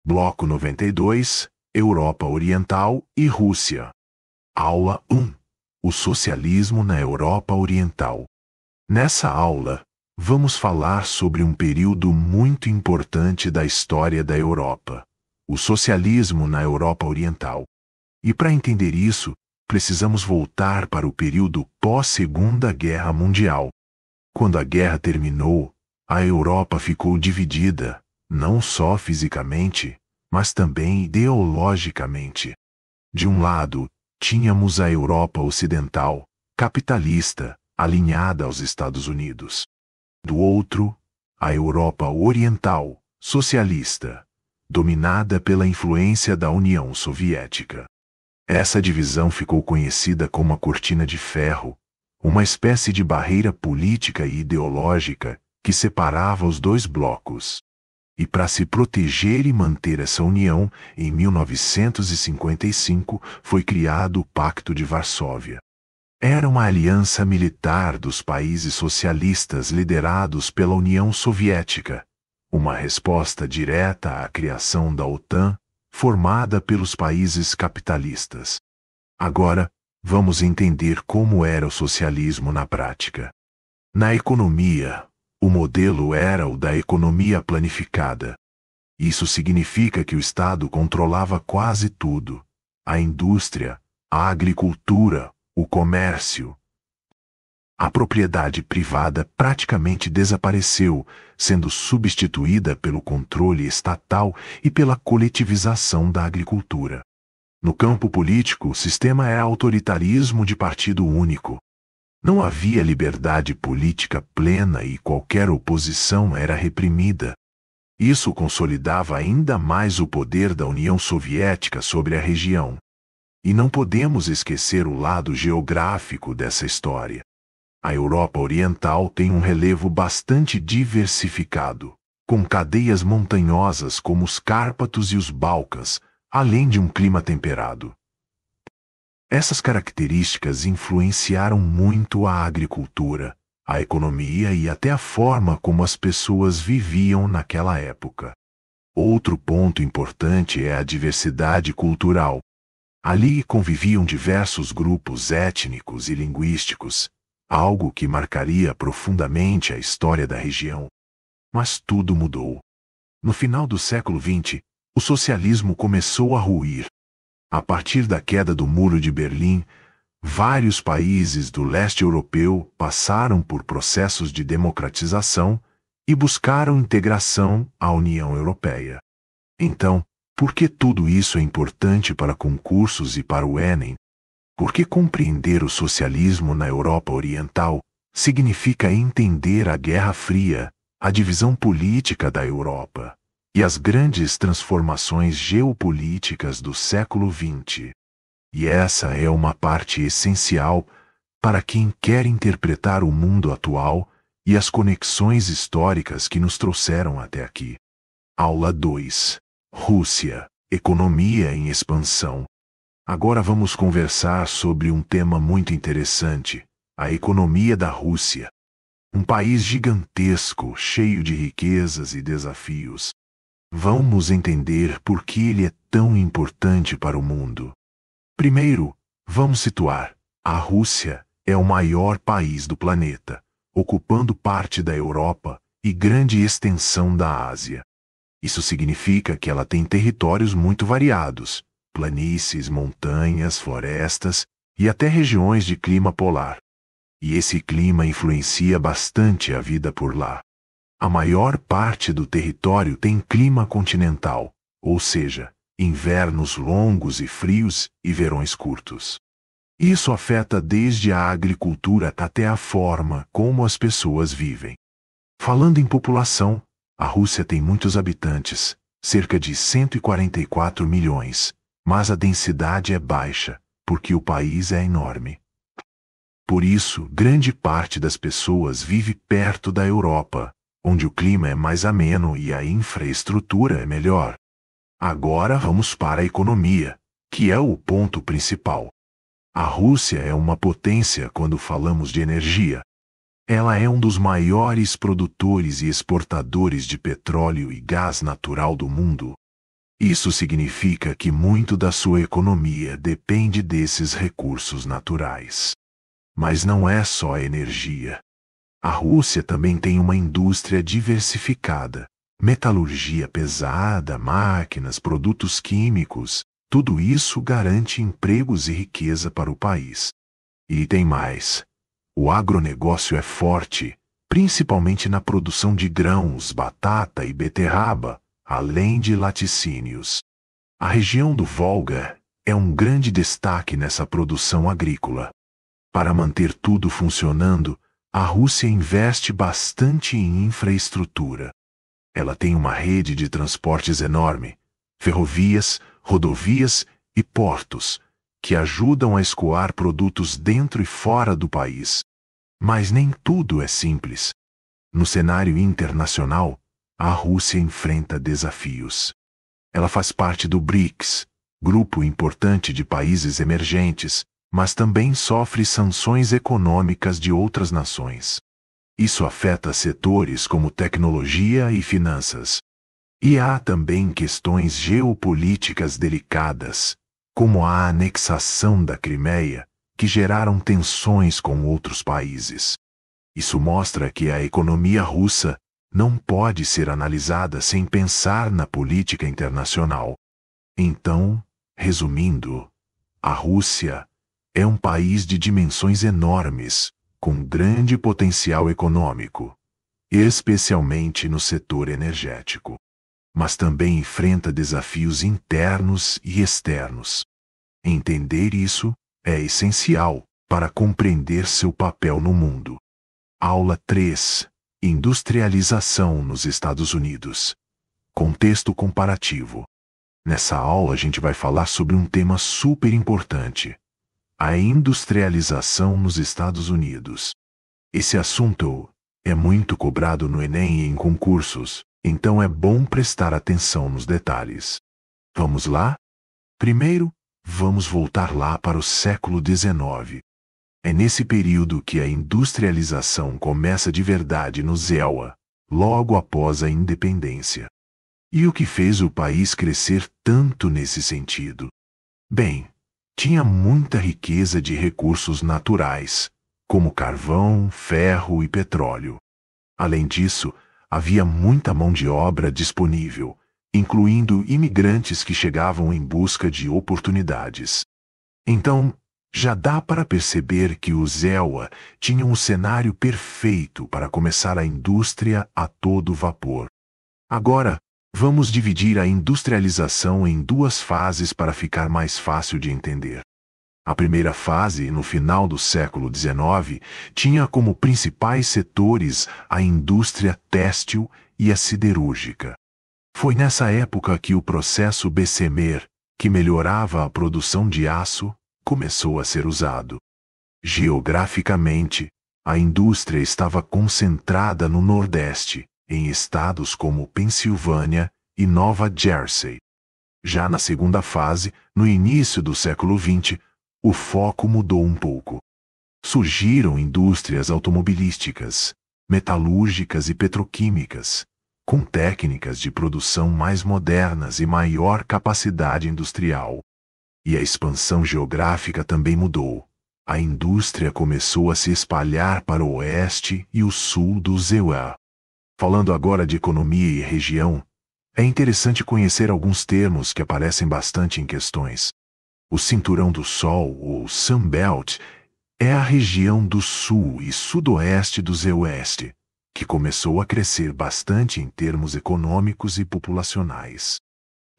Bloco 92, Europa Oriental e Rússia. Aula 1. O socialismo na Europa Oriental. Nessa aula, vamos falar sobre um período muito importante da história da Europa, o socialismo na Europa Oriental. E para entender isso, precisamos voltar para o período pós-Segunda Guerra Mundial. Quando a guerra terminou, a Europa ficou dividida, não só fisicamente, mas também ideologicamente. De um lado, tínhamos a Europa Ocidental, capitalista, alinhada aos Estados Unidos. Do outro, a Europa Oriental, socialista, dominada pela influência da União Soviética. Essa divisão ficou conhecida como a Cortina de Ferro, uma espécie de barreira política e ideológica que separava os dois blocos. E para se proteger e manter essa união, em 1955 foi criado o Pacto de Varsóvia. Era uma aliança militar dos países socialistas liderados pela União Soviética, uma resposta direta à criação da OTAN, formada pelos países capitalistas. Agora, vamos entender como era o socialismo na prática. Na economia, o modelo era o da economia planificada. Isso significa que o Estado controlava quase tudo: a indústria, a agricultura, o comércio. A propriedade privada praticamente desapareceu, sendo substituída pelo controle estatal e pela coletivização da agricultura. No campo político, o sistema é autoritarismo de partido único. Não havia liberdade política plena e qualquer oposição era reprimida. Isso consolidava ainda mais o poder da União Soviética sobre a região. E não podemos esquecer o lado geográfico dessa história. A Europa Oriental tem um relevo bastante diversificado, com cadeias montanhosas como os Cárpatos e os Balcãs, além de um clima temperado. Essas características influenciaram muito a agricultura, a economia e até a forma como as pessoas viviam naquela época. Outro ponto importante é a diversidade cultural. Ali conviviam diversos grupos étnicos e linguísticos, algo que marcaria profundamente a história da região. Mas tudo mudou. No final do século XX, o socialismo começou a ruir. A partir da queda do Muro de Berlim, vários países do leste europeu passaram por processos de democratização e buscaram integração à União Europeia. Então, por que tudo isso é importante para concursos e para o Enem? Porque compreender o socialismo na Europa Oriental significa entender a Guerra Fria, a divisão política da Europa e as grandes transformações geopolíticas do século XX. E essa é uma parte essencial para quem quer interpretar o mundo atual e as conexões históricas que nos trouxeram até aqui. Aula 2. Rússia, economia em expansão. Agora vamos conversar sobre um tema muito interessante, a economia da Rússia. Um país gigantesco, cheio de riquezas e desafios. Vamos entender por que ele é tão importante para o mundo. Primeiro, vamos situar: a Rússia é o maior país do planeta, ocupando parte da Europa e grande extensão da Ásia. Isso significa que ela tem territórios muito variados: planícies, montanhas, florestas e até regiões de clima polar. E esse clima influencia bastante a vida por lá. A maior parte do território tem clima continental, ou seja, invernos longos e frios e verões curtos. Isso afeta desde a agricultura até a forma como as pessoas vivem. Falando em população, a Rússia tem muitos habitantes, cerca de 144 milhões, mas a densidade é baixa, porque o país é enorme. Por isso, grande parte das pessoas vive perto da Europa, onde o clima é mais ameno e a infraestrutura é melhor. Agora vamos para a economia, que é o ponto principal. A Rússia é uma potência quando falamos de energia. Ela é um dos maiores produtores e exportadores de petróleo e gás natural do mundo. Isso significa que muito da sua economia depende desses recursos naturais. Mas não é só a energia. A Rússia também tem uma indústria diversificada. Metalurgia pesada, máquinas, produtos químicos, tudo isso garante empregos e riqueza para o país. E tem mais. O agronegócio é forte, principalmente na produção de grãos, batata e beterraba, além de laticínios. A região do Volga é um grande destaque nessa produção agrícola. Para manter tudo funcionando, a Rússia investe bastante em infraestrutura. Ela tem uma rede de transportes enorme, ferrovias, rodovias e portos, que ajudam a escoar produtos dentro e fora do país. Mas nem tudo é simples. No cenário internacional, a Rússia enfrenta desafios. Ela faz parte do BRICS, grupo importante de países emergentes, mas também sofre sanções econômicas de outras nações. Isso afeta setores como tecnologia e finanças. E há também questões geopolíticas delicadas, como a anexação da Crimeia, que geraram tensões com outros países. Isso mostra que a economia russa não pode ser analisada sem pensar na política internacional. Então, resumindo, a Rússia é um país de dimensões enormes, com grande potencial econômico, especialmente no setor energético. Mas também enfrenta desafios internos e externos. Entender isso é essencial para compreender seu papel no mundo. Aula 3. Industrialização nos Estados Unidos. Contexto comparativo. Nessa aula a gente vai falar sobre um tema super importante: a industrialização nos Estados Unidos. Esse assunto é muito cobrado no Enem e em concursos, então é bom prestar atenção nos detalhes. Vamos lá? Primeiro, vamos voltar lá para o século XIX. É nesse período que a industrialização começa de verdade no ZEWA, logo após a independência. E o que fez o país crescer tanto nesse sentido? Bem, tinha muita riqueza de recursos naturais, como carvão, ferro e petróleo. Além disso, havia muita mão de obra disponível, incluindo imigrantes que chegavam em busca de oportunidades. Então, já dá para perceber que o ZEWA tinha um cenário perfeito para começar a indústria a todo vapor. Agora, vamos dividir a industrialização em duas fases para ficar mais fácil de entender. A primeira fase, no final do século XIX, tinha como principais setores a indústria têxtil e a siderúrgica. Foi nessa época que o processo Bessemer, que melhorava a produção de aço, começou a ser usado. Geograficamente, a indústria estava concentrada no Nordeste, em estados como Pensilvânia e Nova Jersey. Já na segunda fase, no início do século XX, o foco mudou um pouco. Surgiram indústrias automobilísticas, metalúrgicas e petroquímicas, com técnicas de produção mais modernas e maior capacidade industrial. E a expansão geográfica também mudou. A indústria começou a se espalhar para o oeste e o sul do ZEWA. Falando agora de economia e região, é interessante conhecer alguns termos que aparecem bastante em questões. O Cinturão do Sol, ou Sun Belt, é a região do sul e sudoeste do ZEWA, que começou a crescer bastante em termos econômicos e populacionais.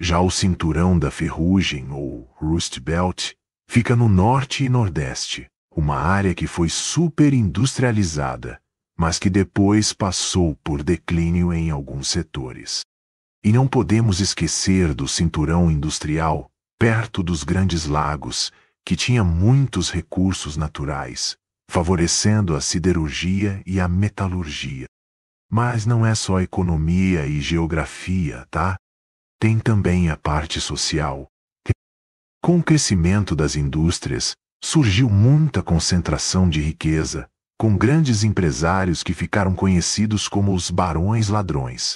Já o Cinturão da Ferrugem, ou Rust Belt, fica no norte e nordeste, uma área que foi superindustrializada, mas que depois passou por declínio em alguns setores. E não podemos esquecer do Cinturão Industrial, perto dos Grandes Lagos, que tinha muitos recursos naturais, favorecendo a siderurgia e a metalurgia. Mas não é só economia e geografia, tá? Tem também a parte social. Com o crescimento das indústrias, surgiu muita concentração de riqueza, com grandes empresários que ficaram conhecidos como os barões ladrões.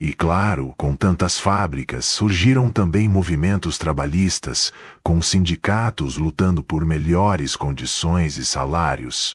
E claro, com tantas fábricas, surgiram também movimentos trabalhistas, com sindicatos lutando por melhores condições e salários.